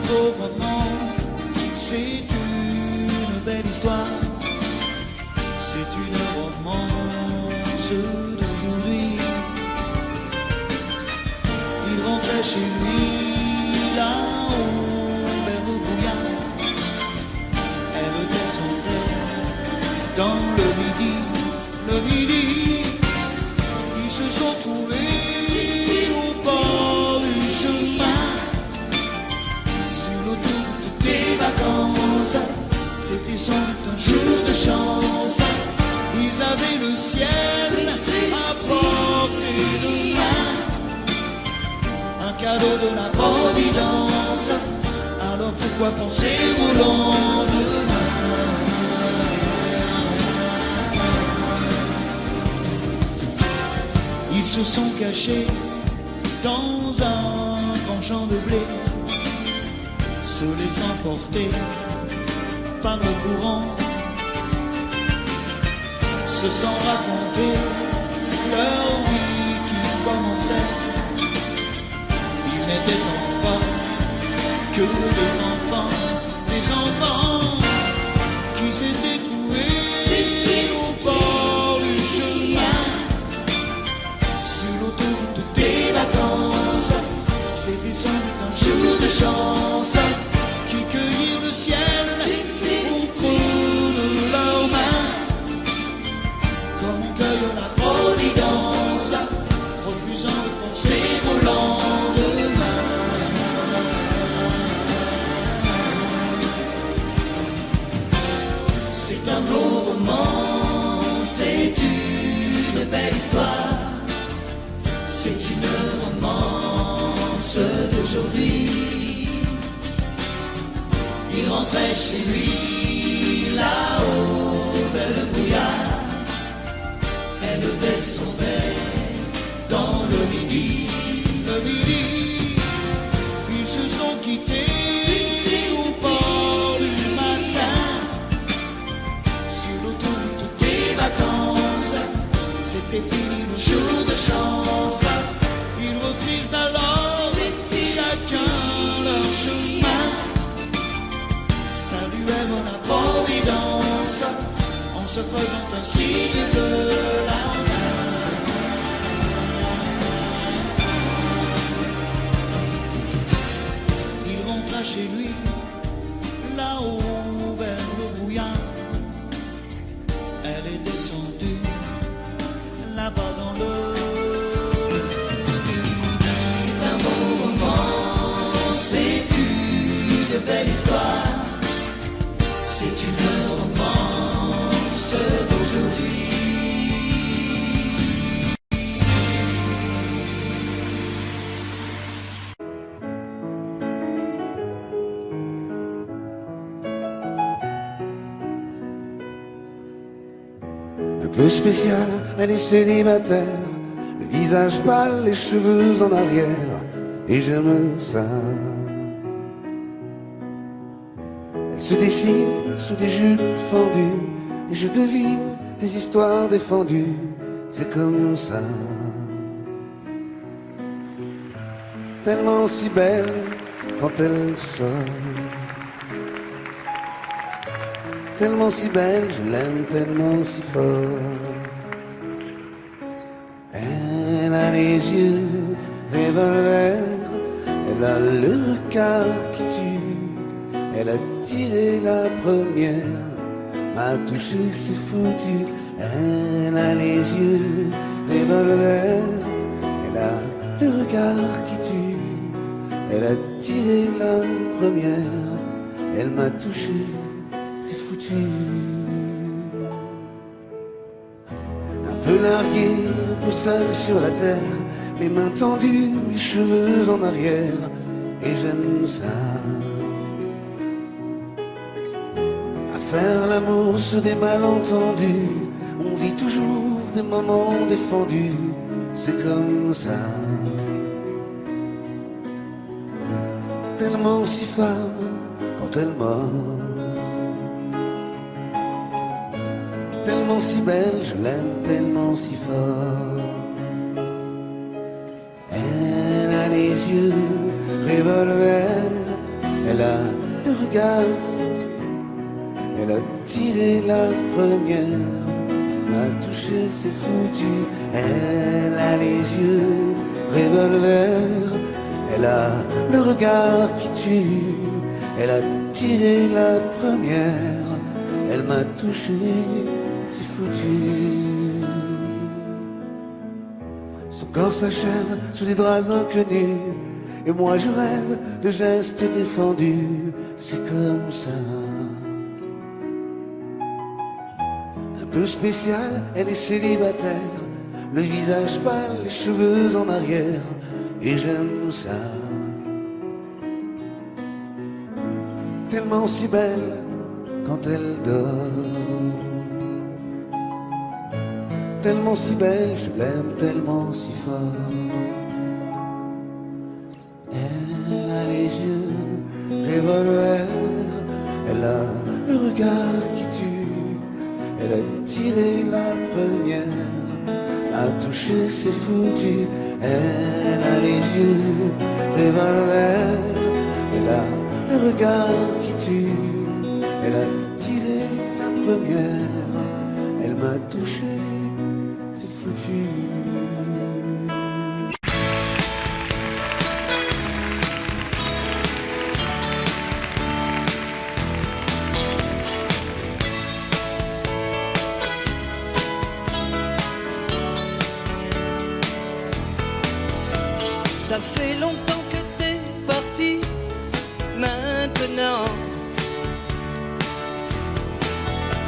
beau roman, c'est une belle histoire, c'est une romance d'aujourd'hui. Il rentrait chez lui là-haut vers le brouillard, elle descendait dans le midi, ils se sont trouvés au bord du chemin, sur l'autoroute des vacances. C'était sans doute un jour de chance, ils avaient le ciel à portée de main, un cadeau de la Providence. Alors pourquoi penser au lendemain? Ils se sont cachés dans un grand champ de blé, se laissant porter par le courant, se sont raconté leur vie qui commençait. Ils n'étaient encore que des enfants qui s'étaient trouvés au bord du chemin, sur l'autoroute des vacances. C'était sans doute un jour de chance qui cueillirent le ciel au creux de leurs mains, comme on cueille la Providence, refusant de penser au lendemain. C'est un beau roman, c'est une belle histoire, c'est une romance d'aujourd'hui. Il rentrait chez lui là-haut vers le brouillard, elle descendait dans le midi. Ils se sont quittés au bord du matin, sur l'autoroute des vacances. C'était fini le jour de chance, ils reprirent alors chacun leur chemin, saluèrent la Providence en se faisant un signe de la main. Il rentra chez lui là-haut vers le brouillard, elle est descendue là-bas dans le... C'est un beau roman, c'est une belle histoire, c'est une romance d'aujourd'hui. Un peu spécial, elle est célibataire, le visage pâle, les cheveux en arrière, et j'aime ça. Elle se dessine sous des jupes fendues, et je devine des histoires défendues, c'est comme ça. Tellement si belle quand elle sort, tellement si belle, je l'aime tellement si fort. Elle a les yeux revolver, elle a le regard qui tue, elle a tiré la première, m'a touché, c'est foutu. Elle a les yeux revolver, elle a le regard qui tue, elle a tiré la première, elle m'a touché, c'est foutu. Un peu largué, un peu seul sur la terre, les mains tendues, les cheveux en arrière, et j'aime ça. À faire l'amour sur des malentendus, on vit toujours des moments défendus, c'est comme ça. Tellement si femme quand elle mord, tellement si belle, je l'aime tellement si fort. Elle a les yeux revolver, Elle a le regard, elle a tiré la première, m'a touché, c'est foutu. Elle a les yeux revolver, elle a le regard qui tue. Elle a tiré la première, elle m'a touché, c'est foutu. Son corps s'achève sous des draps inconnus, et moi je rêve de gestes défendus. C'est comme ça. Un peu spécial, elle est célibataire, le visage pâle, les cheveux en arrière, et j'aime ça. Tellement si belle quand elle dort, tellement si belle, je l'aime tellement si fort. Elle a les yeux revolver, elle a le regard qui tue. Elle a tiré la première, m'a touché, c'est foutu. Elle a les yeux revolver, elle a le regard qui tue. Elle a tiré la première, elle m'a touché, c'est foutu. Ça fait longtemps que t'es parti, maintenant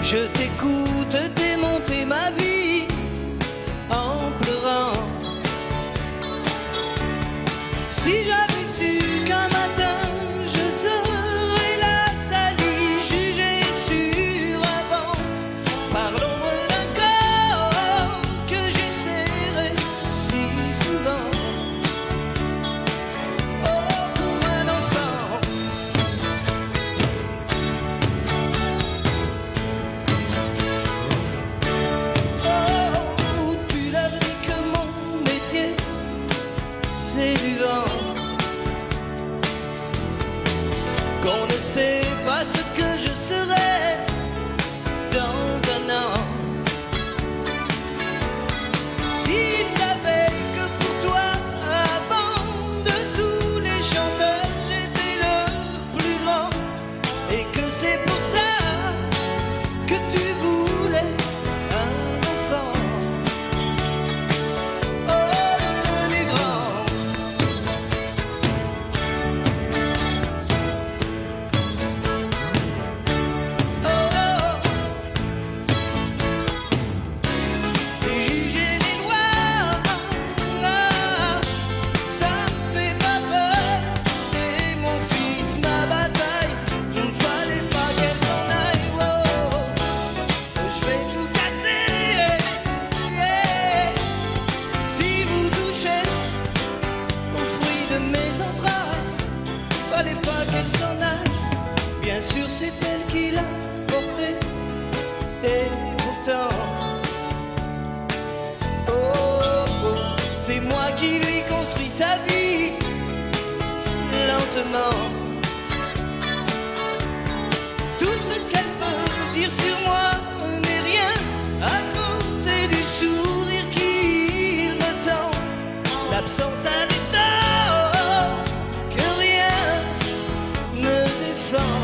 je t'écoute démonter ma vie en pleurant. Si j'avais su qu'un matin je serais la salie, jugée sur avant par l'ombre d'un corps que j'ai serré si souvent. Qu'on ne sait pas ce que je serai dans un an. S'il savait que pour toi, avant de tous les chanteurs, j'étais le plus grand, et que c'est pour ça que tu voulais un enfant. Oh, les grands. Bien sûr c'est elle qui l'a porté, et pourtant c'est moi qui lui construis sa vie lentement. Tout ce qu'elle peut dire sur moi n'est rien à côté du sourire qu'il me tend. L'absence a des torts que rien ne défend.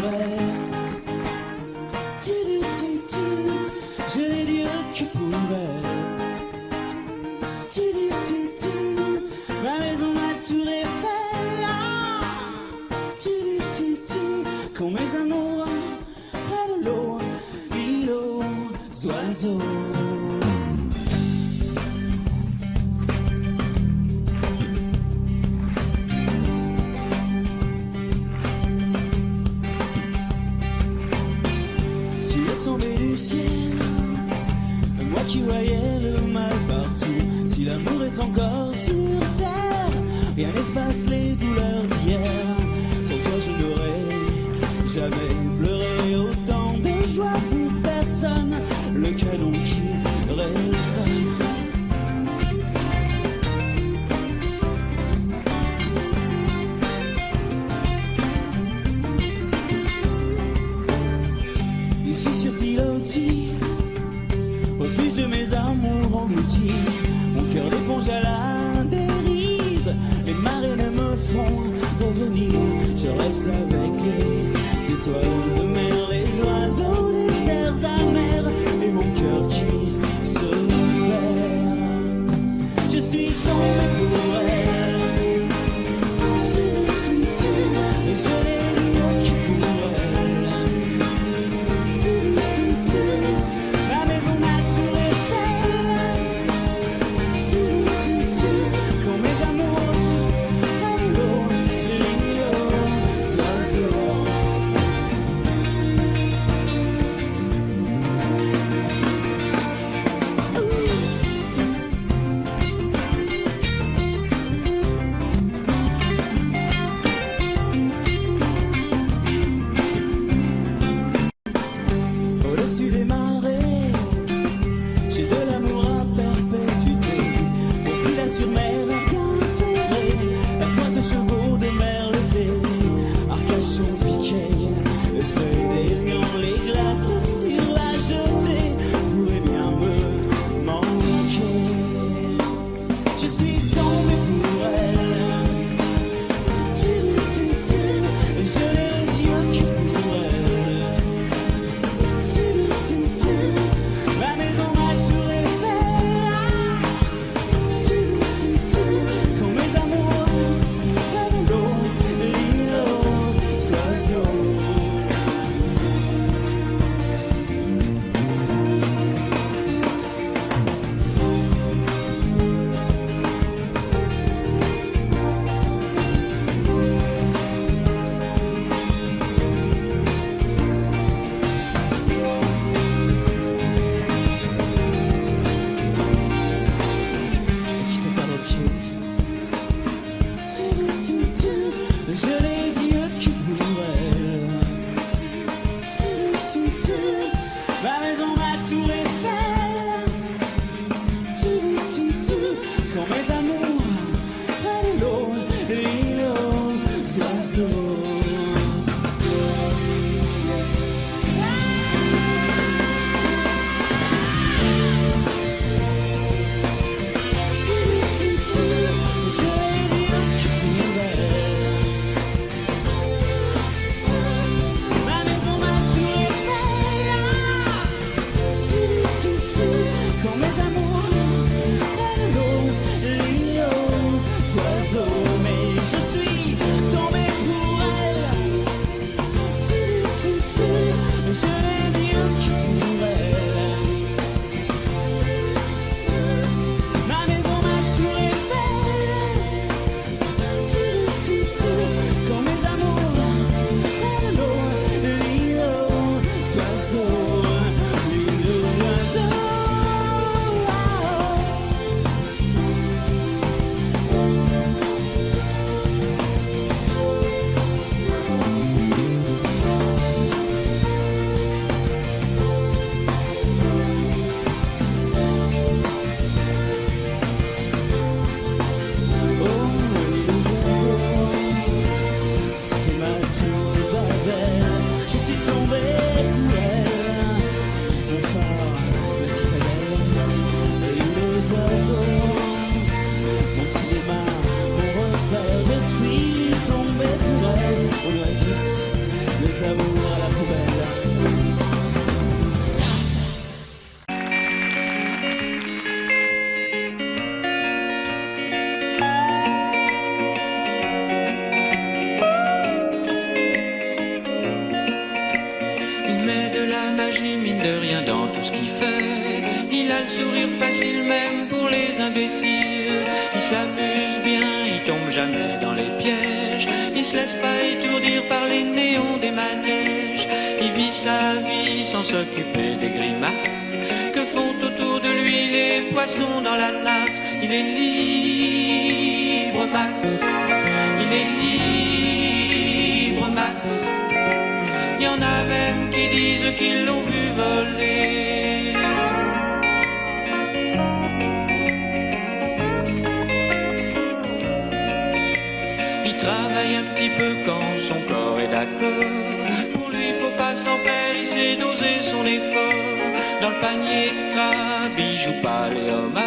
elle. Je n'ai Dieu que pour elle. Ma maison, ma tour Eiffel. Quand mes amours près de l'eau, l'île aux oiseaux. Tu es tombé du ciel, moi qui voyais le mal partout. Si l'amour est encore sur terre, rien n'efface les douleurs d'hier. Sans toi je n'aurais jamais pleuré autant de joie pour personne. Le canon qui résonne. Ici sur Pilotis, refuge de mes amours engloutis. Mon cœur d'éponge à la dérive. Les marées ne me font revenir. Je reste avec les étoiles de mer, les oiseaux des terres amères. Et mon cœur qui se perd. Je suis tombé pour elle. Et je l'ai dit que pour elle. Ma maison, ma tour Eiffel. Quand mes amours près de l'eau, l'île aux oiseaux. Au-dessus des marées, j'ai de l'amour à perpétuité. Au Pilat sur mer, Arcachon, la pointe aux chevaux de mer l'été. Arcachon piqué, le feuille des lions, les glaces sur la jetée pourraient bien me manquer. Je suis tombé pour elle. Je l'ai dit que pour elle. Ma maison, ma tour Eiffel. Quand mes amours près de l'eau, l'île aux oiseaux. Qui te perd au pied. Je l'ai dit que pour elle. Ma maison, ma tour Eiffel. Quand mes amours près de l'eau, l'île aux oiseaux. Je l'ai dit que pour elle. Ma maison, ma tour Eiffel. Quand mes amours près de l'eau, l'île aux oiseaux. Mais je suis tombé pour elle. Je l'ai dit que pour elle. Ma maison, ma tour Eiffel. Quand mes amours près de l'eau, l'île aux oiseaux. L'île aux oiseaux. énergie, mine de rien, dans tout ce qu'il fait. Il a le sourire facile même pour les imbéciles. Il s'amuse bien, il tombe jamais dans les pièges. Il se laisse pas étourdir par les néons des manèges. Il vit sa vie sans s'occuper des grimaces que font autour de lui les poissons dans la nasse. Il est libre, Max. Il est libre, Max. Il y en a même qui disent qu'ils l'ont vu voler. Il travaille un petit peu quand son corps est d'accord. Pour lui, faut pas s'en faire, il sait doser son effort. Dans le panier de crabe, il joue pas les homards.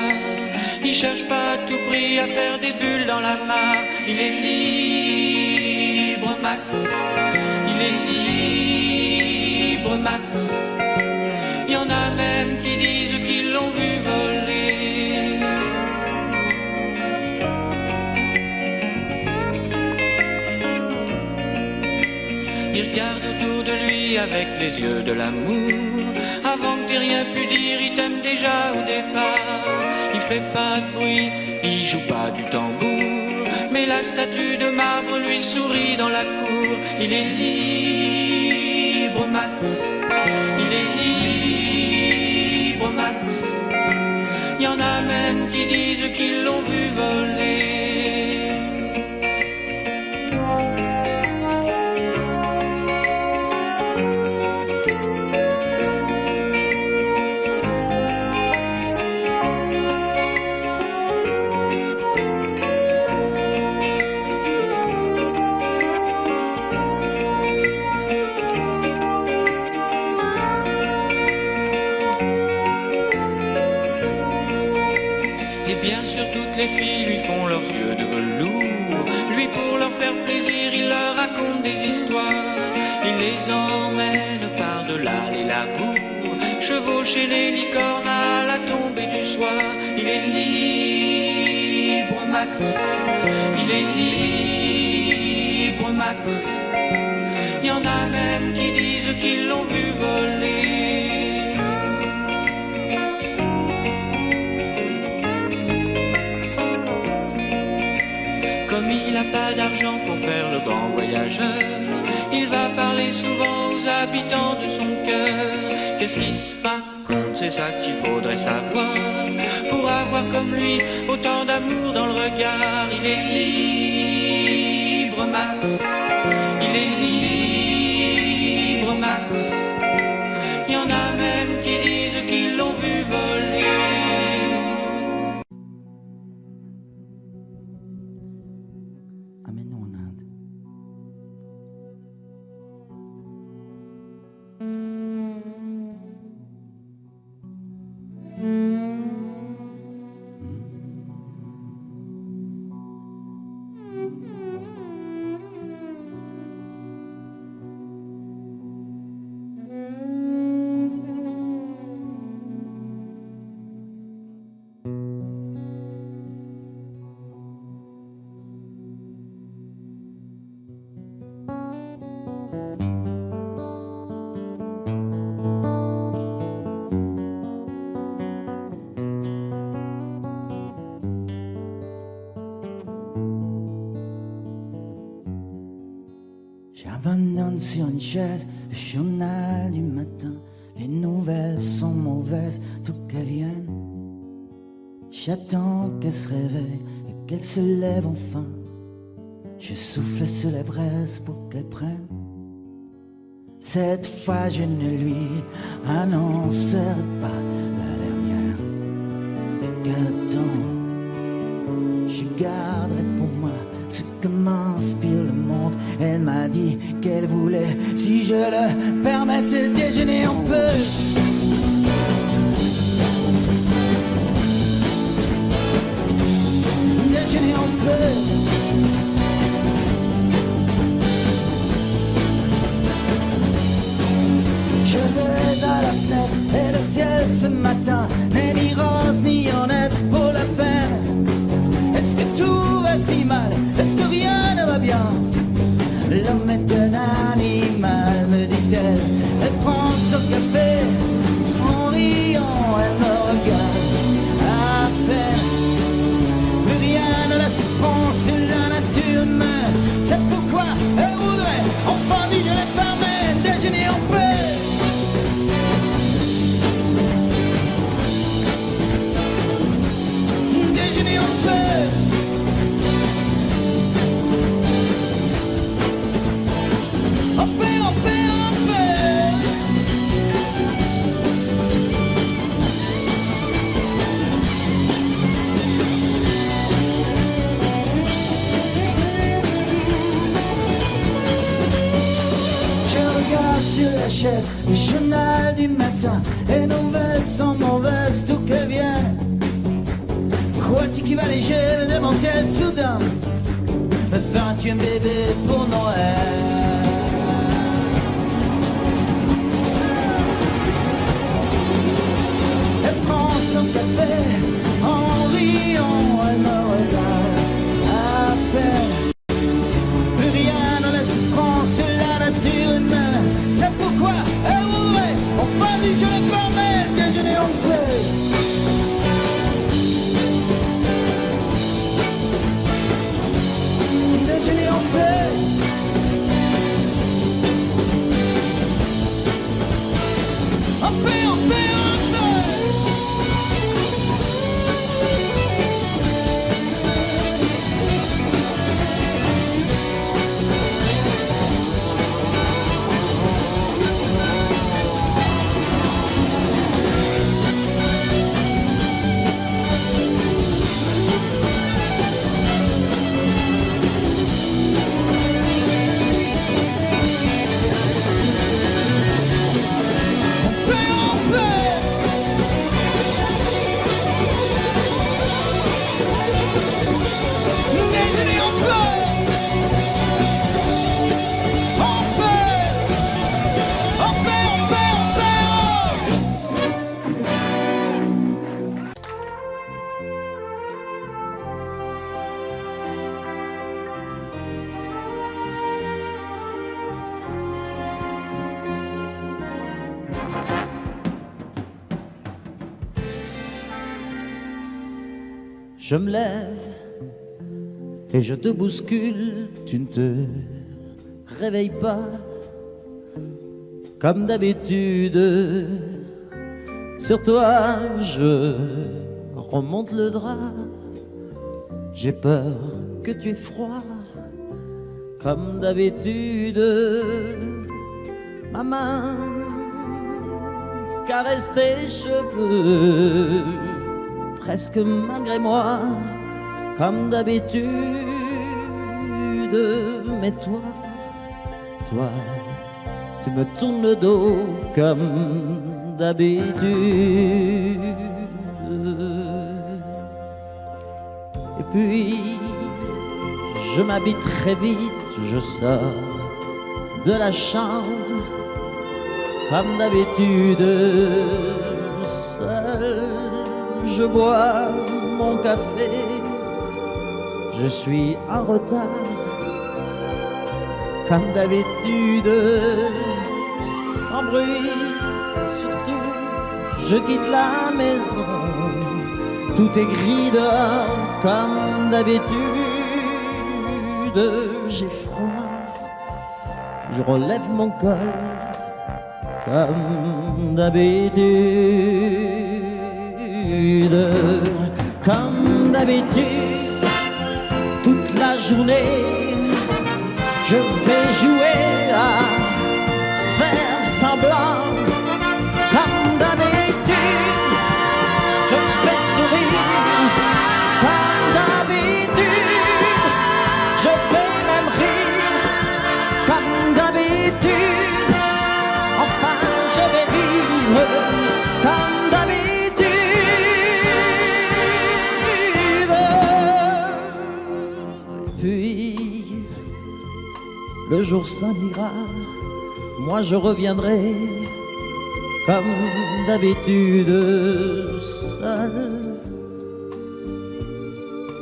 Il cherche pas à tout prix à faire des bulles dans la mare. Il est libre, Max. Il est libre, Max. Il y en a même qui disent qu'ils l'ont vu voler. Il regarde autour de lui avec les yeux de l'amour. Avant que t'aies rien pu dire, il t'aime déjà au départ. Il fait pas de bruit, il joue pas du tambour, mais la statue de marbre lui sourit dans la cour. Il est libre, Max. Il est libre, Max. Il y en a même qui disent qu'ils l'ont vu voler. Les filles lui font leurs yeux de velours. Lui, pour leur faire plaisir, il leur raconte des histoires. Il les emmène par-delà les labours, chevaucher les licornes à la tombée du soir. Il est libre, Max. Il est libre, Max. Il y en a même qui disent qu'ils l'ont vu voler. Comme il n'a pas d'argent pour faire le grand voyageur, il va parler souvent aux habitants de son cœur. Qu'est-ce qui se raconte, c'est ça qu'il faudrait savoir, pour avoir comme lui autant d'amour dans le regard. Il est libre, Max. Il est libre, Max. Il y en a même qui disent qu'ils l'ont vu voler. Amène-nous en Inde. J'abandonne sur une chaise le journal du matin. Les nouvelles sont mauvaises, tout qu'elles viennent. J'attends qu'elle se réveille et qu'elle se lève enfin. Je souffle sur les braises pour qu'elle prenne. Cette fois je ne lui annoncerai pas la dernière. Et qu'attends, je garderai pour moi ce que m'inspire le monde. Elle m'a dit qu'elle voulait, si je le permettais, déjeuner un peu. Déjeuner un peu. Je vais à la fenêtre et le ciel ce matin n'est ni rose ni honnête pour la peine. Est-ce que tout va si mal? Est-ce que rien ne va bien? L'homme est un animal, me dit-elle. Elle prend son café sur la chaise, le journal du matin, les nouvelles sont mauvaises, d'où qu'elles viennent. Crois-tu qu'il va léger me demander soudain, me feras-tu un bébé pour Noël? Elle prend son café en riant, elle me regarde à peine. Plus rien ne laisse prendre sur la nature humaine. C'est pourquoi elle voudrait on va du jeu formel déjeuner en paix. Déjeuner en paix. En paix, en paix, en paix. Je me lève et je te bouscule, tu ne te réveilles pas comme d'habitude. Sur toi je remonte le drap, j'ai peur que tu aies froid comme d'habitude. Ma main caresse tes cheveux presque malgré moi, comme d'habitude. Mais toi, tu me tournes le dos comme d'habitude. Et puis, je m'habille très vite, je sors de la chambre, comme d'habitude, seul. Je bois mon café, je suis en retard, comme d'habitude, sans bruit, surtout, je quitte la maison, tout est gris dehors, comme d'habitude, j'ai froid, je relève mon col, comme d'habitude. Comme d'habitude, toute la journée, je vais jouer à faire semblant. Comme d'habitude, je fais sourire. Comme d'habitude, je vais même rire. Comme d'habitude, enfin je vais vivre. Comme d'habitude. Puis, le jour s'en ira, moi je reviendrai, comme d'habitude, seul.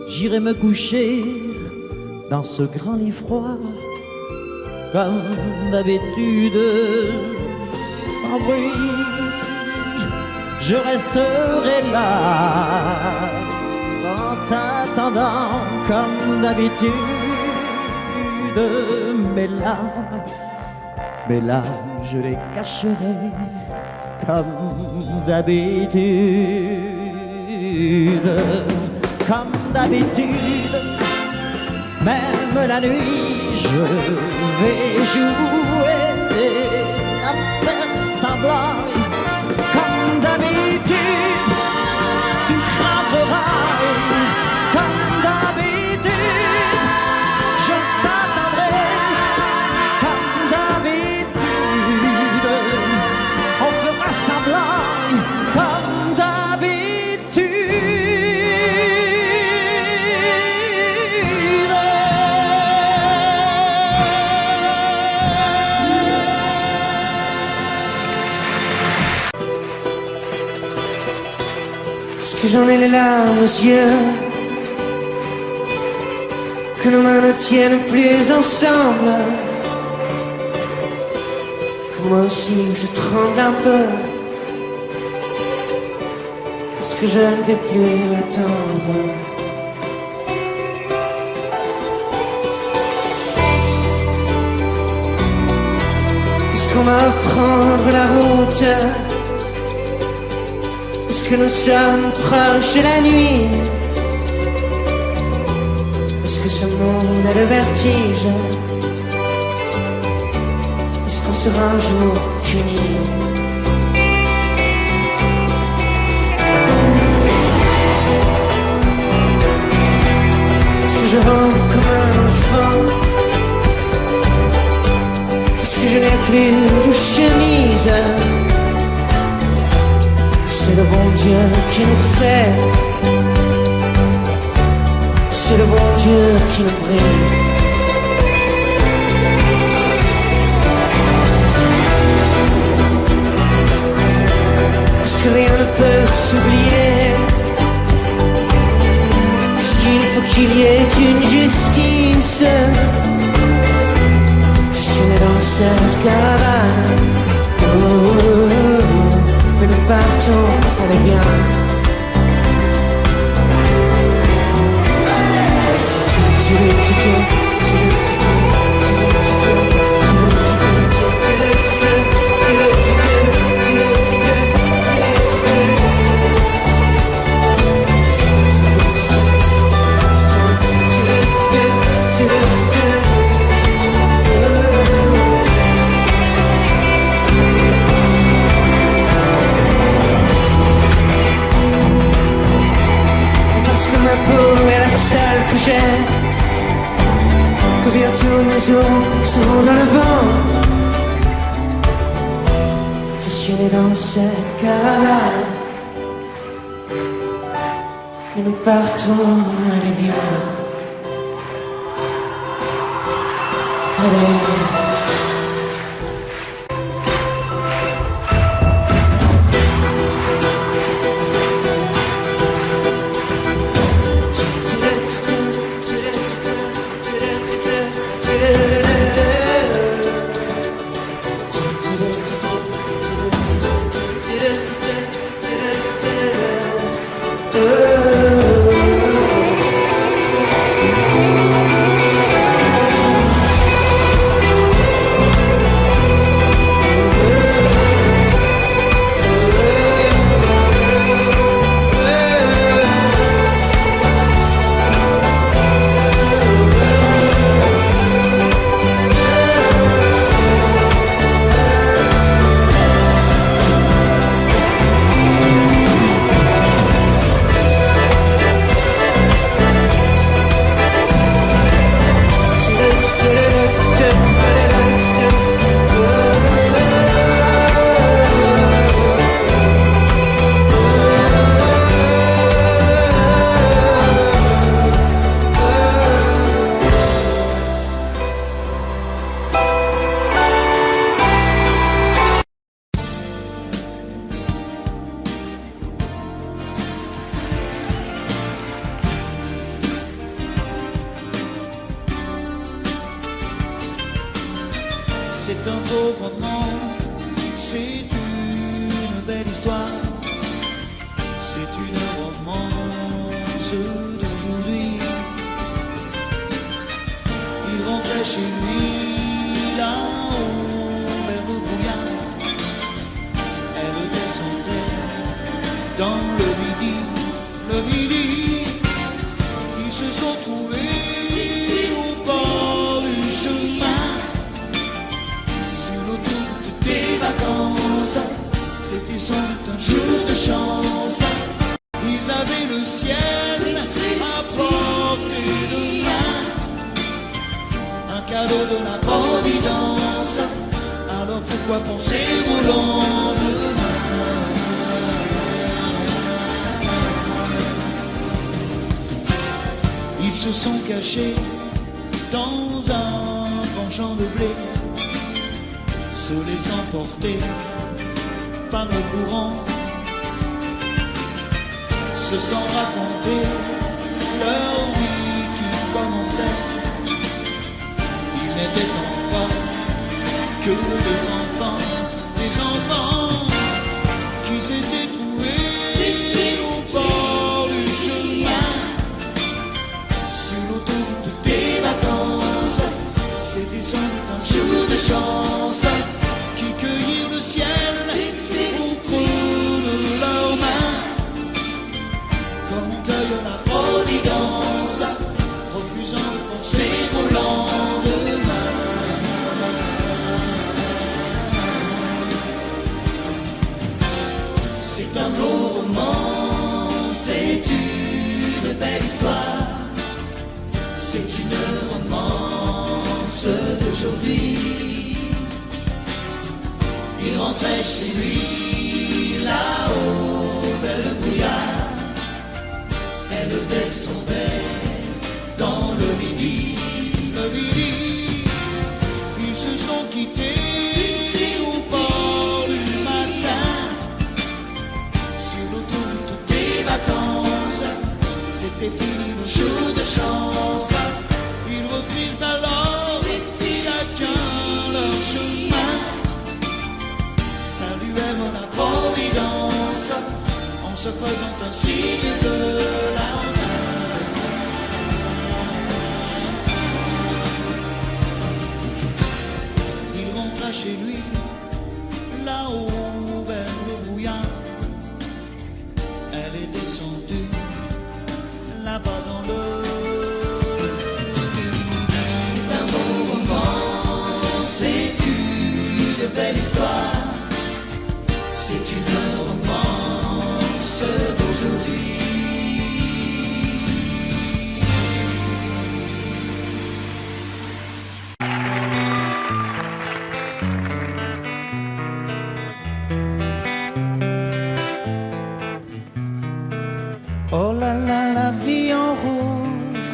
J'irai me coucher dans ce grand lit froid, comme d'habitude, sans bruit. Je resterai là, en t'attendant, comme d'habitude. Mes larmes, je les cacherai, comme d'habitude. Comme d'habitude, même la nuit, je vais jouer à faire semblant. Comme d'habitude, tu rentreras. Comme d'habitude, je t'attendrai. Comme d'habitude. Est-ce que j'en ai les larmes aux yeux, que nos mains ne tiennent plus ensemble, que moi aussi je tremble un peu, parce que je ne vais plus attendre. Est-ce qu'on va prendre la route? Est-ce que nous sommes proches de la nuit? Est-ce que ce monde a le vertige? Est-ce qu'on sera un jour puni? Est-ce que je rampe comme un enfant? Est-ce que je n'ai plus de chemise? C'est le bon Dieu qui nous fait, c'est le bon Dieu qui nous brille. Parce que rien ne peut s'oublier, puisqu'il faut qu'il y ait une justice. Je suis né dans cette caravane. Mais nous partons, allez viens. Que j'ai, que bientôt mes os seront dans le vent. Je suis né dans cette caravane, et nous partons, allez viens. Allez. C'est un beau roman, c'est une belle histoire, c'est une romance d'aujourd'hui. Il rentrait chez lui là-haut vers le brouillard, elle descendait dans le midi, ils se sont trouvés au bord du chemin. C'était sans doute un jour de chance. Ils avaient le ciel à portée de main, un cadeau de la Providence. Alors pourquoi penser au lendemain? Ils se sont cachés dans un grand champ de blé, se laissant porter par le courant. se sont racontés leur vie qui commençait. Ils n'étaient pas que des enfants qui s'étaient trouvés au bord du chemin, sur l'autoroute des vacances. C'était sans doute un jour de chance qui cueillirent le ciel au creux de leurs mains, comme on cueille la providence, refusant de penser au lendemain. C'est un beau roman, c'est une belle histoire, c'est une romance d'aujourd'hui. Il rentrait chez lui là-haut vers le brouillard, elle descendait dans le midi. Ils se sont quittés au bord du matin, sur l'autoroute des vacances. C'était fini le jour de chance. Ils reprirent alors chacun leur chemin, saluèrent la providence en se faisant un signe de la main. Il rentra chez lui là-haut vers le brouillard. Elle est descendue là-bas dans le... C'est un beau roman, c'est une belle histoire, c'est une romance d'aujourd'hui. Oh là là, la vie en rose,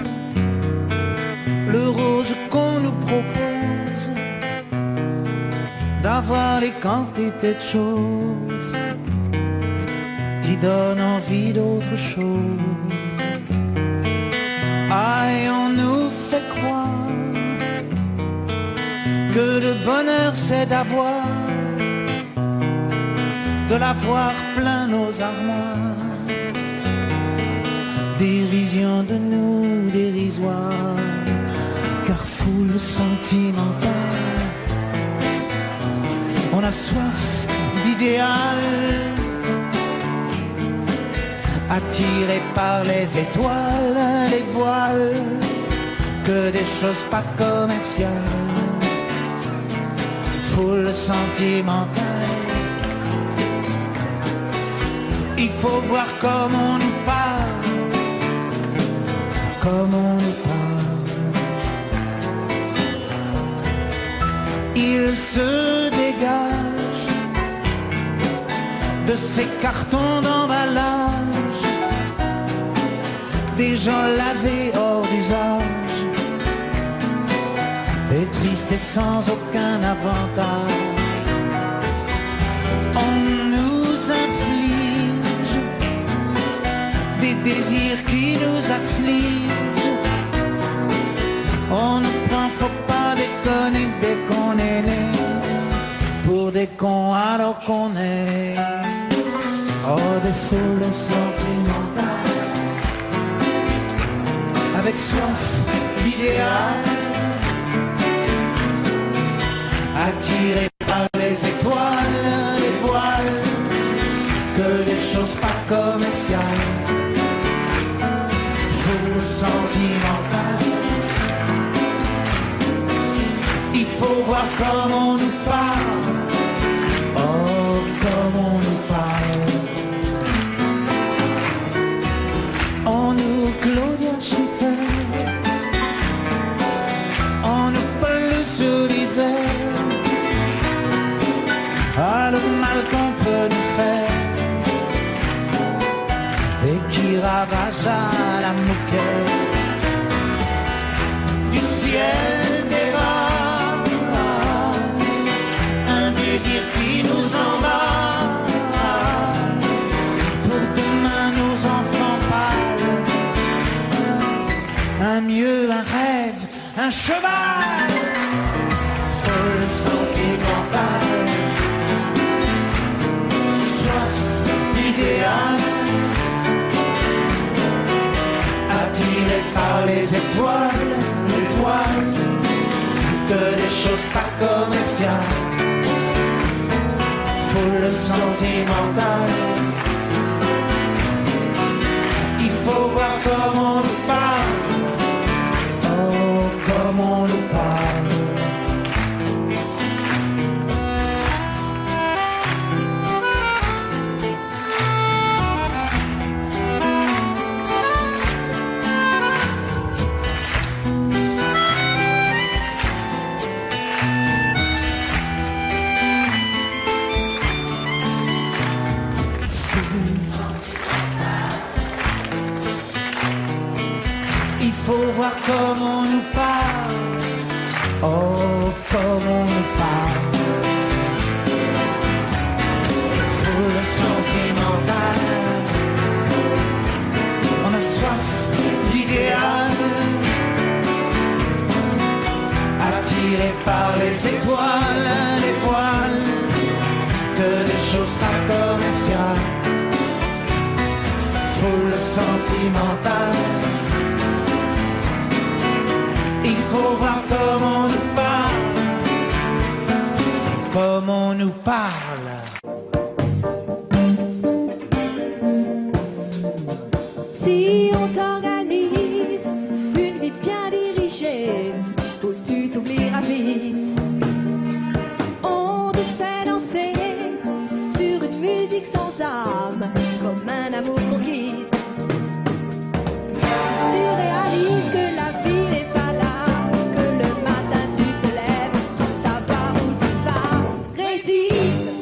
le rose qu'on nous propose, d'avoir les quantités de choses qui donnent envie d'autre chose. Ah, et on nous fait croire que le bonheur c'est d'avoir, de l'avoir plein nos armoires. Dérision de nous dérisoire, car foule sentimentale. On a soif d'idéal, attiré par les étoiles, les voiles, que des choses pas commerciales. Foule sentimentale, il faut voir comme on nous parle, comme on nous parle. Il se dégage de ces cartons d'emballage, des gens lavés hors d'usage, et tristes et sans aucun avantage. On nous inflige des désirs qui nous affligent. On nous prend, faut pas déconner dès qu'on est né, pour des cons alors qu'on est. Oh, des foules sentimentales, avec soif d'idéal, attirés par les étoiles, les voiles, que des choses pas commerciales. Foule sentimentale, il faut voir comme on nous parle, oh, comme on nous parle. On nous Claudia Schiffer, on nous Paul Solitaire. Ah, le mal qu'on peut nous faire, et qui ravage à la moquette du ciel des bas, un désir qui nous embarque. Pour demain nos enfants mieux, un rêve, un cheval. Folle sentimentale, soif d'idéal, attiré par les étoiles, les voiles, que des choses pas commerciales. Foule sentimentale, il faut voir comment on nous parle, oh comment on nous parle. Il faut voir comment on nous parle, oh comment on nous parle. Foule sentimentale, on a soif d'idéal, attiré par les étoiles, les voiles, que des choses pas commerciales. Foule sentimentale, il faut voir comment on nous parle, comment on nous parle. Si on t'organise une vie bien dirigée, où tu t'oublieras vite, on te fait danser sur une musique sans âme, comme un amour qu'on quitte. Tu réalises que la vie n'est pas là, que le matin tu te lèves sans savoir où tu vas. Résiste,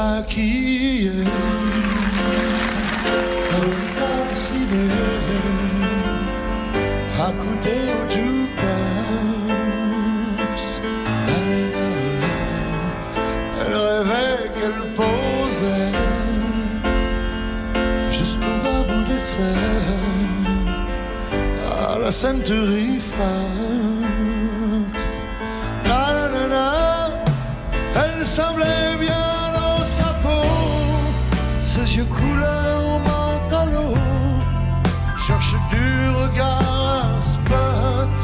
maquillée comme ça ciné, accoudée au jukebox. Elle rêvait qu'elle posait juste pour un bout d'essai à la Century Fox. Elle semblait bien dans sa peau, ses yeux couleur mentalo, cherche du regard un spot,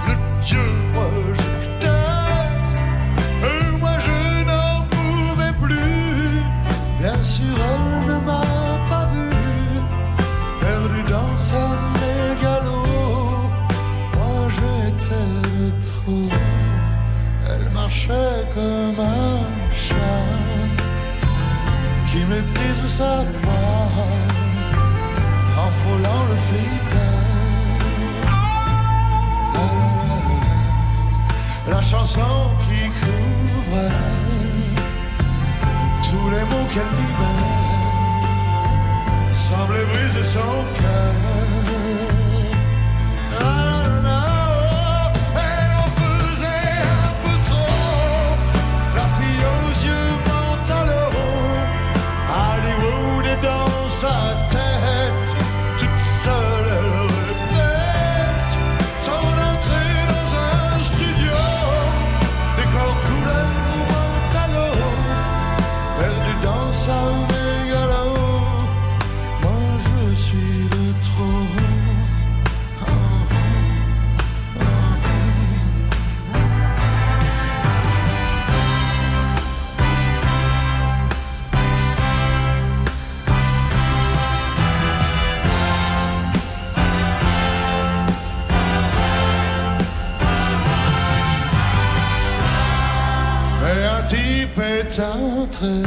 le dieu projecteur. Et moi je n'en pouvais plus, bien sûr elle ne m'a pas vu, perdu dans sa mégalo. Moi j'étais de trop. Elle marchait comme un chat qui méprise sa voix en frôlant le flipper. La chanson qui couvrait tous les mots qu'elle vivait semblait briser son cœur. Dans sa tête, toute seule elle répète son entrée dans un studio, décor couleur mentalo, perdu dans sa mégalo. Moi je suis de trop. Un type est entré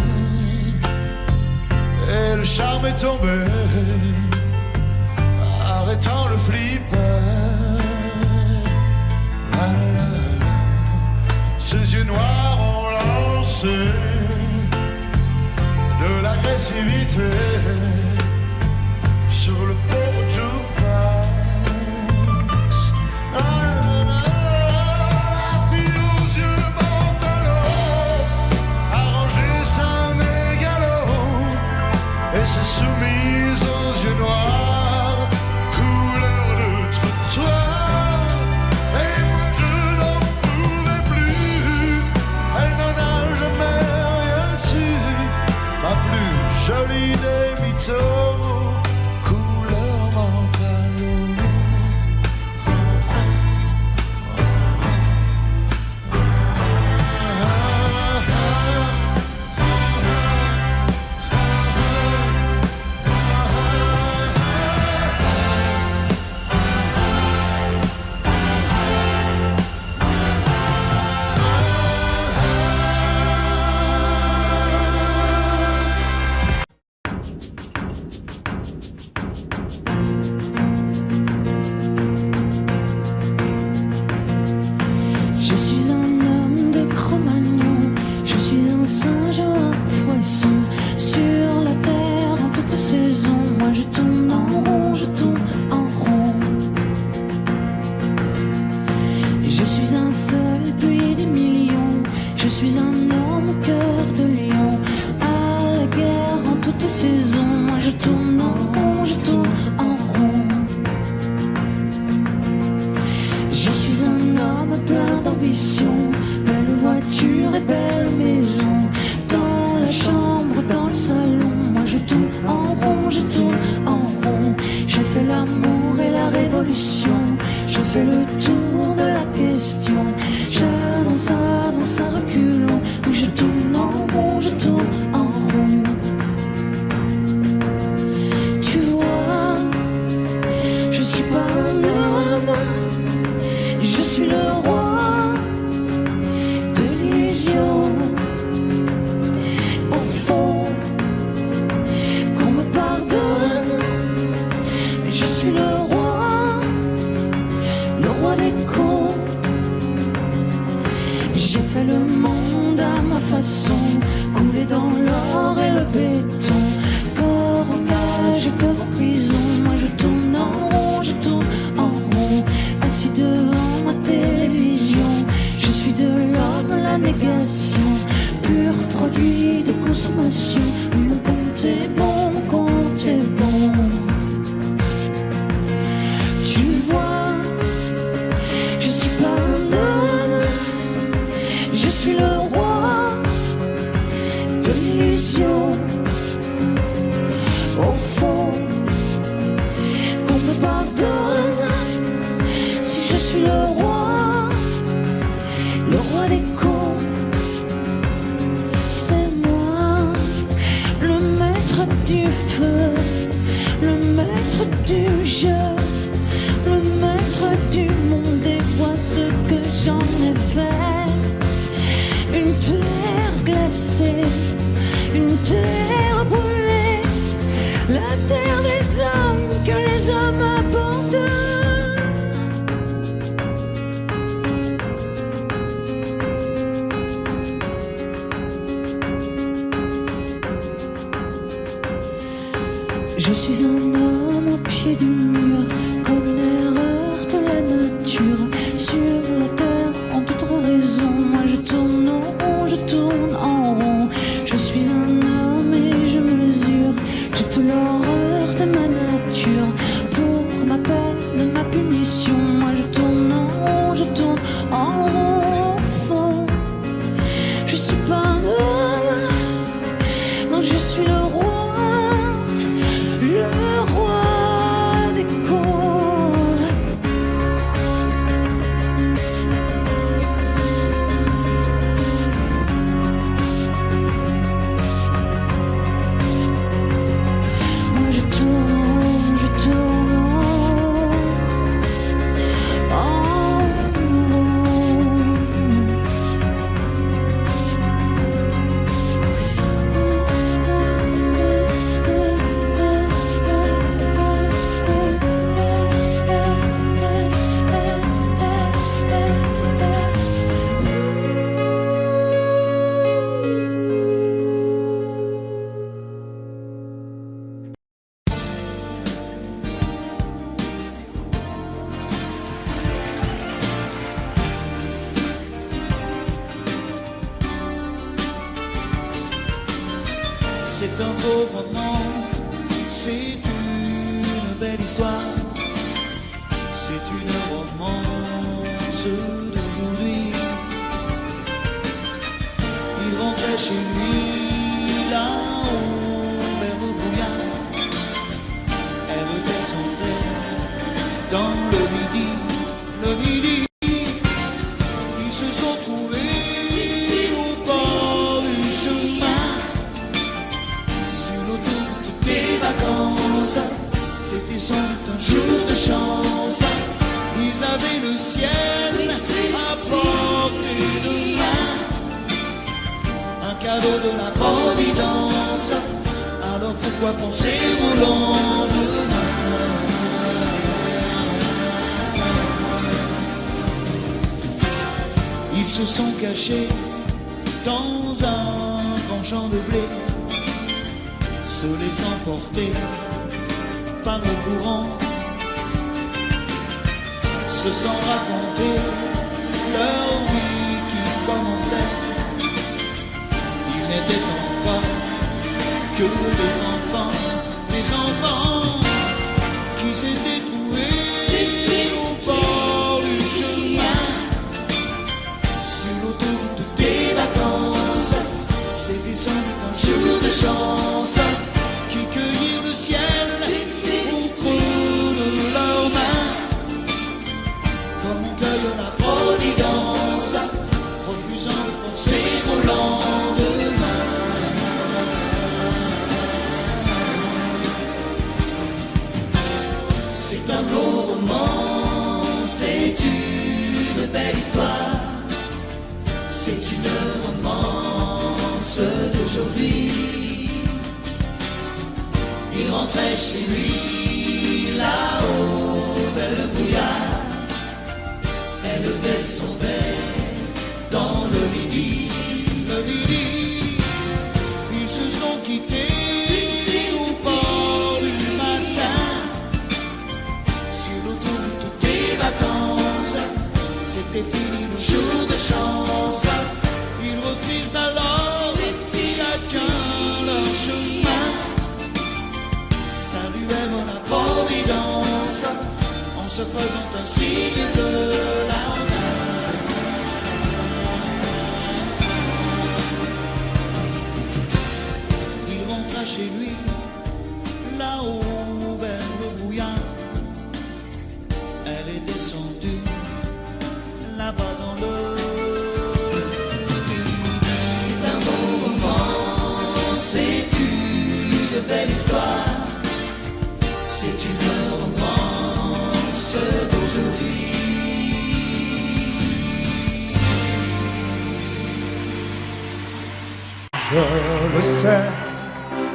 et le charme est tombé, arrêtant le flipper. Ses yeux noirs ont lancé de l'agressivité sur le pauvre jukebox. Et s'est soumise aux yeux noirs, couleur de trottoir. Et moi je n'en pouvais plus, elle n'en a jamais rien su. Ma plus jolie des mythos, couleur mentalo. du jeu, le maître du monde, et vois ce que j'en ai fait. Une terre glacée, une terre brûlée, la terre des hommes que les hommes abandonnent. Je suis un homme au pied du mur, comme l'erreur de la nature. Sur la terre, en toute raison, moi je tourne en rond, je tourne en rond. Je suis un homme et je mesure toute l'horreur de ma nature. Pour ma peine, ma punition, moi je tourne en rond, je tourne en rond. Au fond, je suis pas un homme, non je suis le roi. Le roi des cons. Moi je tourne, je tourne en C'est un beau roman, c'est une belle histoire, c'est une romance d'aujourd'hui. Il rentrait chez lui là-haut vers le brouillard, elle descendait dans le midi, ils se sont trouvés au bord du chemin. Des vacances, c'était sans doute un jour de chance. Ils avaient le ciel à portée de main, un cadeau de la Providence. Alors pourquoi penser au lendemain? Ils se sont cachés dans un grand champ de blé, se laissant porter par le courant, se sont raconter leur vie qui commençait. Ils n'étaient pas que des enfants qui s'étaient trouvés au bord du chemin, sur l'autoroute des vacances. C'était sans doute un jour de chance, qui cueillirent le ciel au creux de leurs mains, comme on cueille la Providence, refusant de penser au lendemain. C'est un beau roman, c'est une belle histoire, c'est une romance d'aujourd'hui. Il rentrait chez lui là-haut vers le brouillard, elle descendait dans le midi. Ils se sont quittés au bord du matin, sur l'autoroute des vacances. C'était fini le jour de chance. Ils reprirent alors chacun leur chemin, saluèrent la Providence en se faisant un signe de la main. Il rentra chez lui là-haut vers le brouillard, elle est descendue là-bas dans le midi. C'est un beau roman, c'est une belle histoire, c'est une romance Je le sais,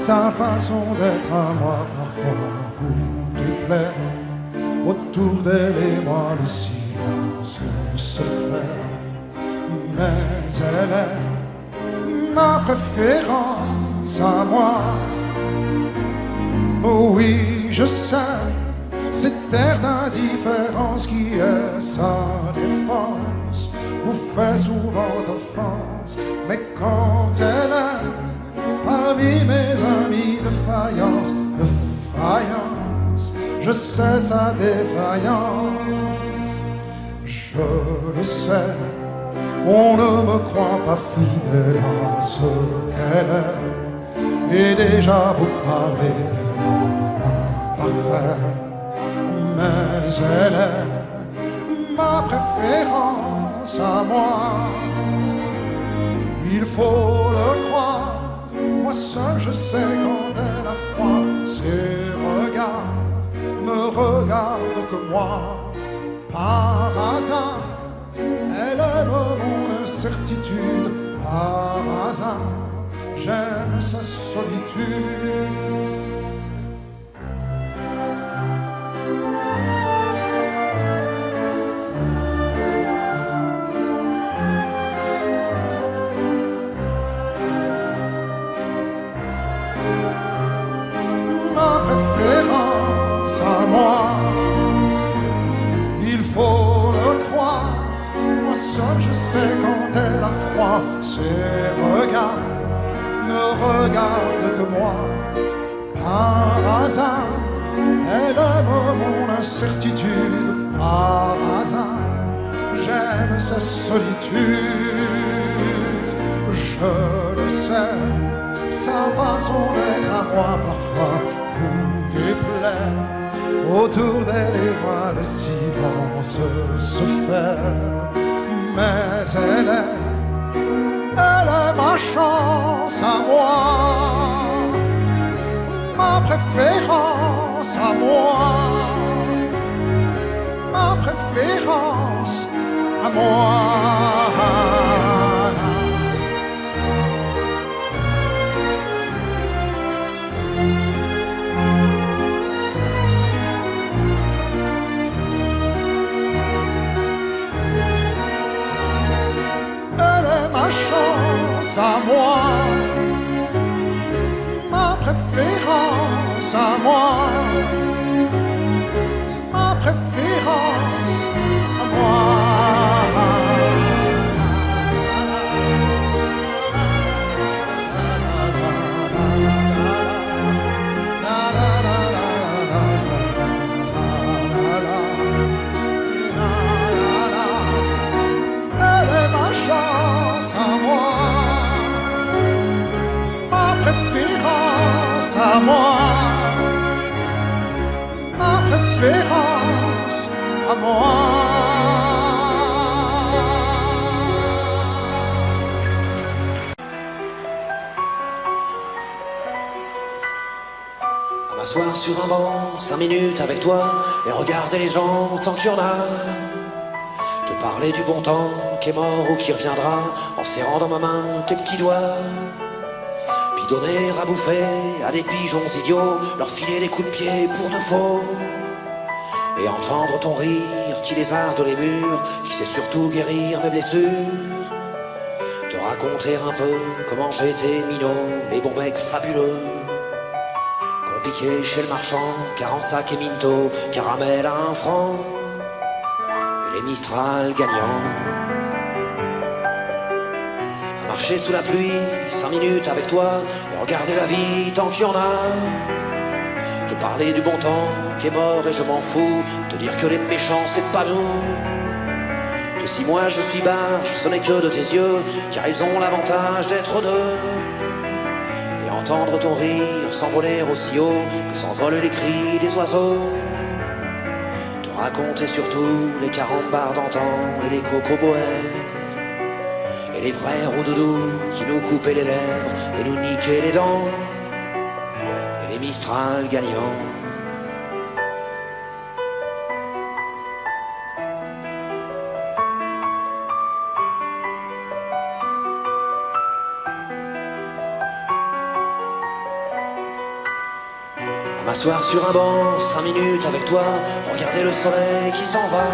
sa façon d'être à moi parfois vous déplaît. Autour d'elle et moi le silence se fait. Mais elle est ma préférence à moi. Oh oui, je sais, cette air d'indifférence qui est sa défense vous fait souvent offense. Mais quand elle est parmi mes amis de faïence, je sais sa défaillance. Je le sais, on ne me croit pas fidèle à ce qu'elle est, et déjà vous parlez de l'imparfait. Mais elle est ma préférence à moi. Il faut le croire, moi seul je sais quand elle a froid. Ses regards me regardent que moi. Par hasard, elle aime mon incertitude. Par hasard, j'aime sa solitude. Ma préférence à moi, il faut le croire, moi seul je sais quand elle a froid. Ses regards ne regardent que moi. Par hasard, elle aime mon incertitude. Par hasard, j'aime sa solitude. Je le sais, sa façon d'être à moi parfois vous déplaît. Autour d'elle et moi le silence se fait. Mais elle est ma chance à moi, ma préférence à moi, ma préférence à moi. Ma chance à moi, ma préférence à moi, ma préférence à moi. Elle est ma chance à moi, ma préférence à moi, ma préférence à moi. À m'asseoir sur un banc, 5 minutes avec toi, et regarder les gens tant qu'il y en a. Te parler du bon temps qui est mort ou qui reviendra, en serrant dans ma main tes petits doigts. Puis donner à bouffer à des pigeons idiots, leur filer des coups de pied pour de faux. Et entendre ton rire qui lézarde les murs, qui sait surtout guérir mes blessures. Te raconter un peu comment j'ai été minot, les bons becs fabuleux qu'on piquait chez le marchand, car en sac et minto, caramel à 1 franc. Les Mistral gagnants. À marcher sous la pluie, 5 minutes avec toi, et regarder la vie tant qu'il y en a. Te parler du bon temps qui est mort et je m'en fous, te dire que les méchants c'est pas nous. Que si moi je suis barge, ce n'est que de tes yeux, car ils ont l'avantage d'être deux. Et entendre ton rire s'envoler aussi haut que s'envolent les cris des oiseaux. Raconter surtout les carambars d'antan et les cocoboers et les vrais roudoudous qui nous coupaient les lèvres et nous niquaient les dents et les Mistral gagnants. M'asseoir sur un banc, 5 minutes avec toi, regarder le soleil qui s'en va,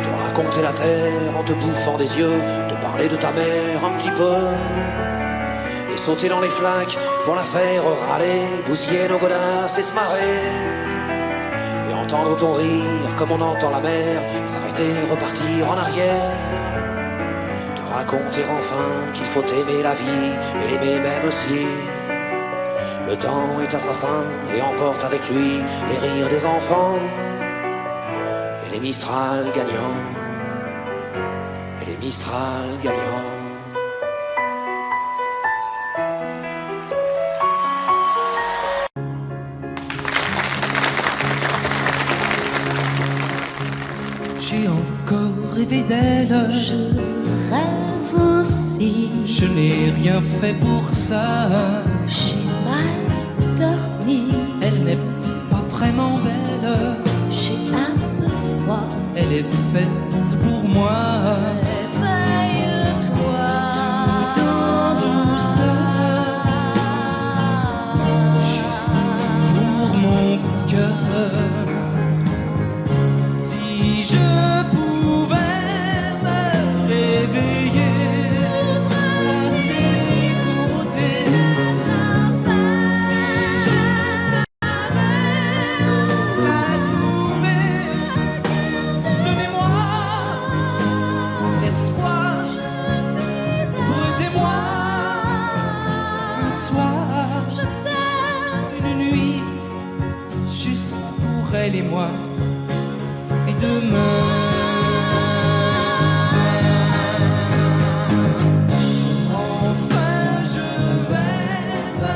te raconter la terre en te bouffant des yeux, te parler de ta mère un petit peu, et sauter dans les flaques pour la faire râler, bousiller nos godasses et se marrer, et entendre ton rire comme on entend la mer, s'arrêter, repartir en arrière, te raconter enfin qu'il faut aimer la vie et l'aimer même aussi. Le temps est assassin et emporte avec lui les rires des enfants et les Mistral gagnants, et les Mistral gagnants. J'ai encore rêvé d'elle. Je rêve aussi. Je n'ai rien fait pour ça. J'ai mal dormi. Elle n'est pas vraiment belle. J'ai un peu froid. Elle est faite pour moi. Réveille-toi. Tout en douceur. Juste pour mon cœur. Si je pouvais me réveiller à ses côtés, si je savais où la trouver, donnez-moi l'espoir, prêtez-moi un soir, une nuit, juste pour elle et moi. Et demain, enfin je vais me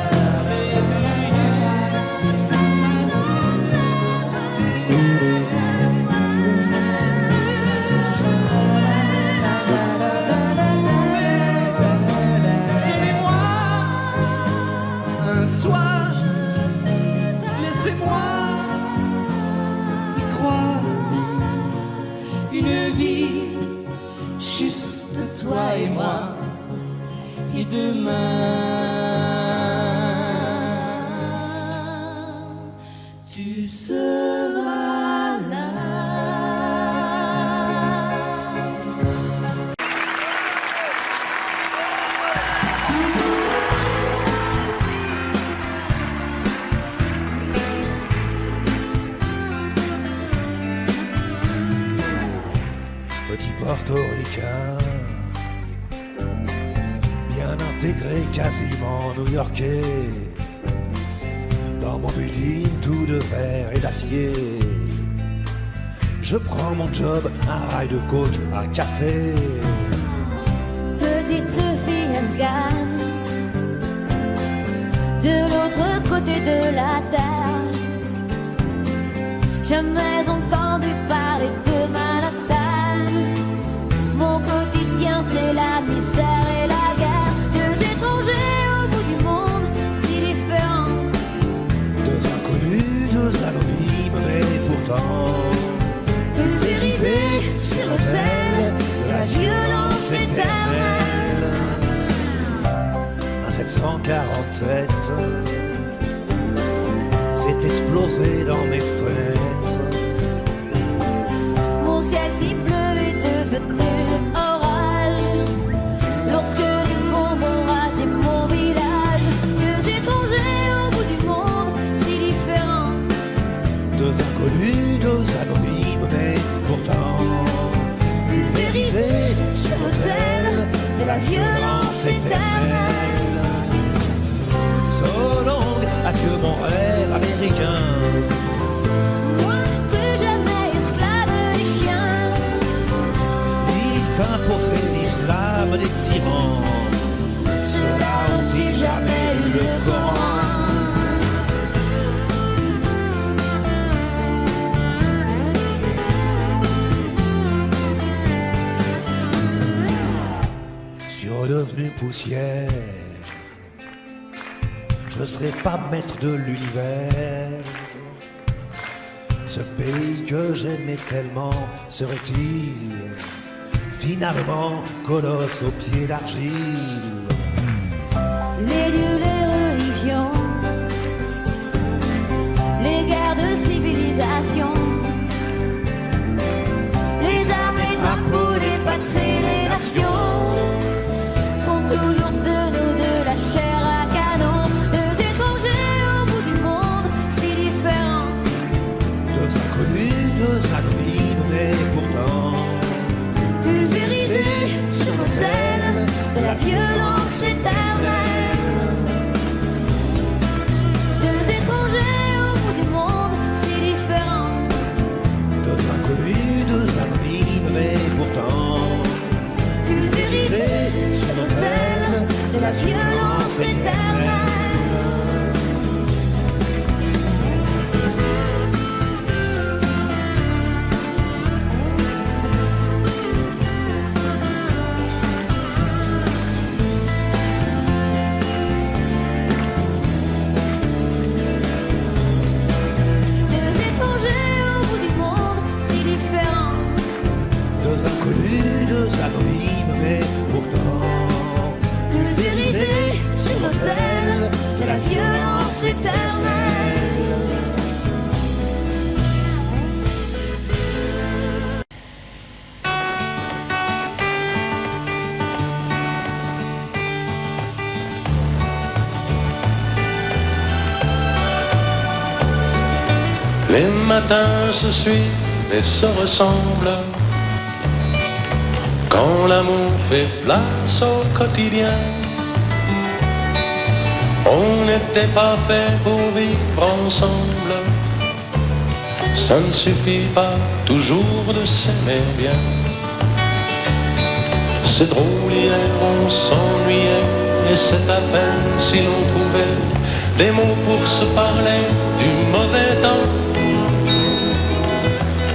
réveiller à ses côtés. C'est sûr, je vais la trouver. Donnez-moi un soir, laissez-moi y croire. Une vie, juste toi et moi, et demain, tu seras là. Petit portoricain, bien intégré, quasiment new-yorkais. Dans mon building tout de verre et d'acier, je prends mon job, un rail de coke, un café. Petite fille afghane, de l'autre côté de la terre, jamais entendu parler de Manhattan. Mon quotidien c'est la misère et la guerre. Deux étrangers au bout du monde, si différents. Deux inconnus, deux anonymes, mais pourtant pulvérisés sur l'autel de la violence éternelle. Un 747 s'est explosé dans mes fenêtres. Mon ciel si bleu est devenu orage lorsque les bombes ont rasé mon village. Deux étrangers au bout du monde, si différents. Deux inconnus, deux anonymes, mais pourtant pulvérisés sur l'autel de la violence éternelle. So long, adieu mon rêve américain. Moi, plus jamais esclave des chiens. Il t'imposait l'islam des tyrans. Ceux-là ont-ils jamais lu le Coran? Suis redevenu poussière. Je ne serai pas maître de l'univers. Ce pays que j'aimais tellement serait-il finalement colosse aux pieds d'argile? Les dieux, les religions silence éternel. Deux étrangers au bout du monde, si différents. Deux inconnus, deux anonymes, mais pourtant Pulvérisés sur l'autel de la violence éternelle. Les matins se suivent et se ressemblent. Quand l'amour fait place au quotidien, on n'était pas fait pour vivre ensemble. Ça ne suffit pas toujours de s'aimer bien. C'est drôle, hier on s'ennuyait, et c'est à peine si l'on trouvait des mots pour se parler du mauvais temps.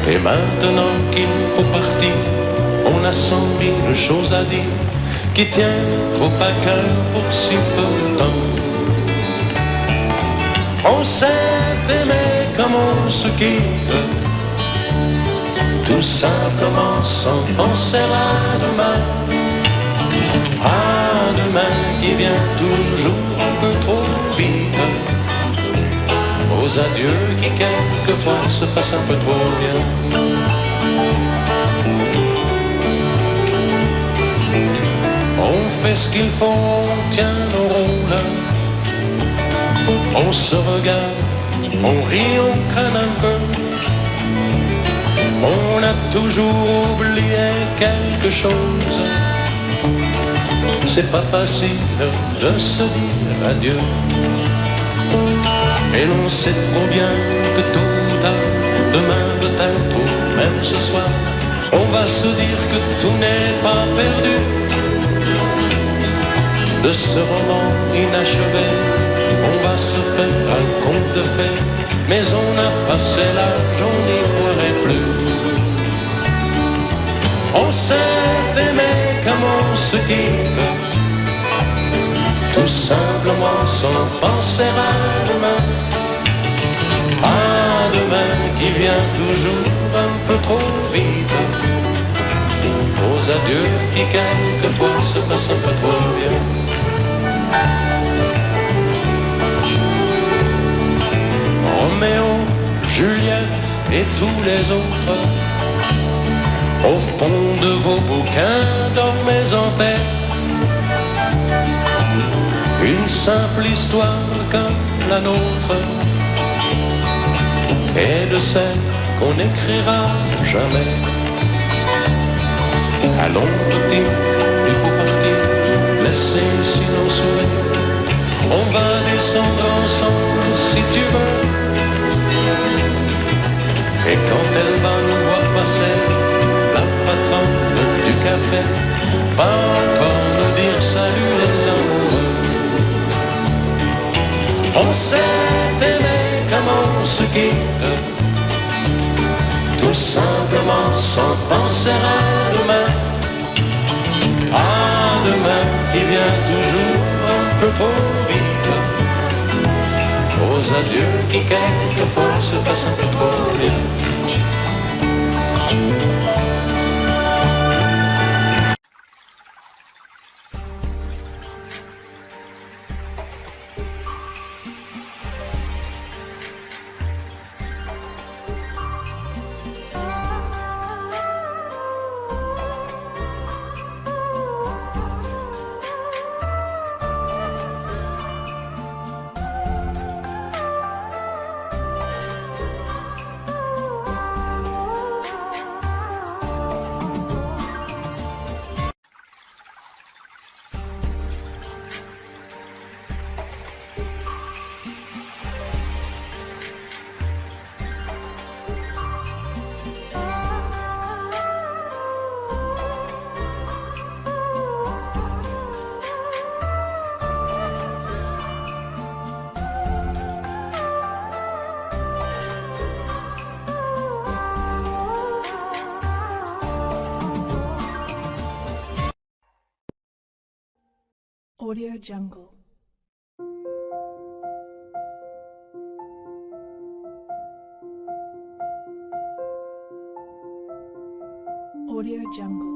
Et maintenant qu'il faut partir, on a 100 000 choses à dire qui tiennent trop à cœur pour si peu de temps. On s'est aimé comme on se quitte, tout simplement sans penser à demain. À demain qui vient toujours un peu trop vite. Aux adieux qui quelquefois se passent un peu trop bien. On fait ce qu'il faut, on tient nos rôles. On se regarde, on rit, on craint un peu. On a toujours oublié quelque chose. C'est pas facile de se dire adieu. Et l'on sait trop bien que tôt ou tard, demain peut-être ou même ce soir, on va se dire que tout n'est pas perdu. De ce roman inachevé, on va se faire un conte de fées, mais on a passé l'âge, on n'y pourrait plus. On s'est aimé comme on se quitte, tout simplement sans penser à demain. À demain qui vient toujours un peu trop vite. Aux adieux qui quelquefois se passent un peu trop bien. Roméo, Juliette et tous les autres, au fond de vos bouquins, dormez en paix. Une simple histoire comme la nôtre, et de celle qu'on n'écrira jamais. Allons petit, il faut partir, laisser ici nos sourires. On va descendre ensemble si tu veux. Et quand elle va nous voir passer, la patronne du café va encore nous dire salut les amoureux. On s'est aimé comme on se quitte, tout simplement sans penser à demain. À demain qui vient toujours un peu trop vite. Aux adieux qui quelquefois se passent un peu trop bien. Audio Jungle. Audio Jungle.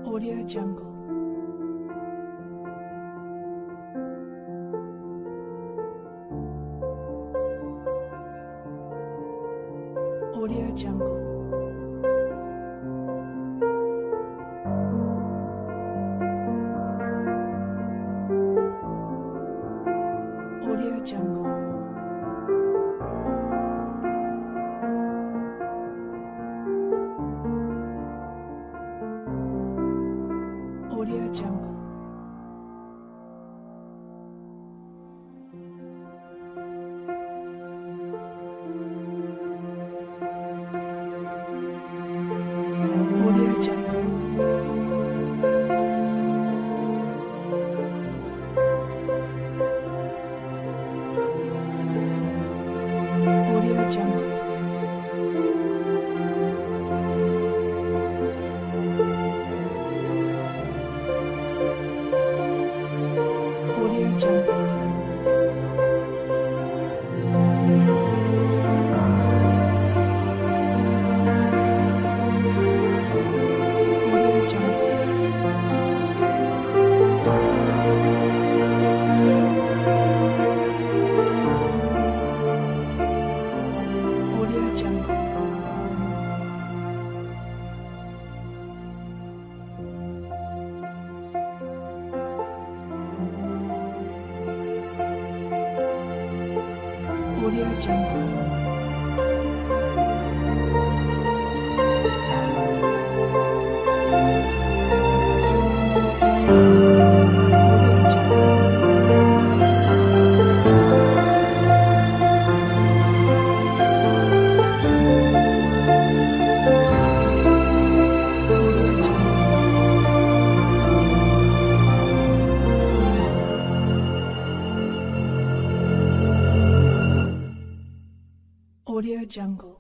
Audio Jungle. Audio Jungle. Audio Jungle. Audio Jungle. Audio Jungle. Audio Jungle. Audio Jungle. Audio Jungle. Audio Jungle. Audio Jungle. Audio Jungle.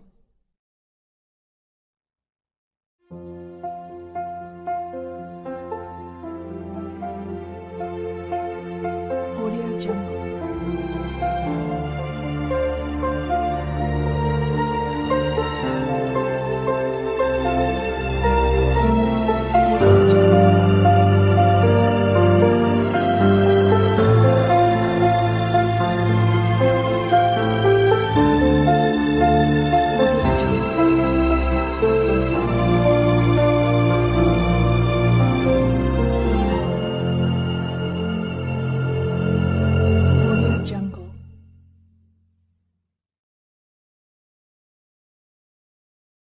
Audio Jungle.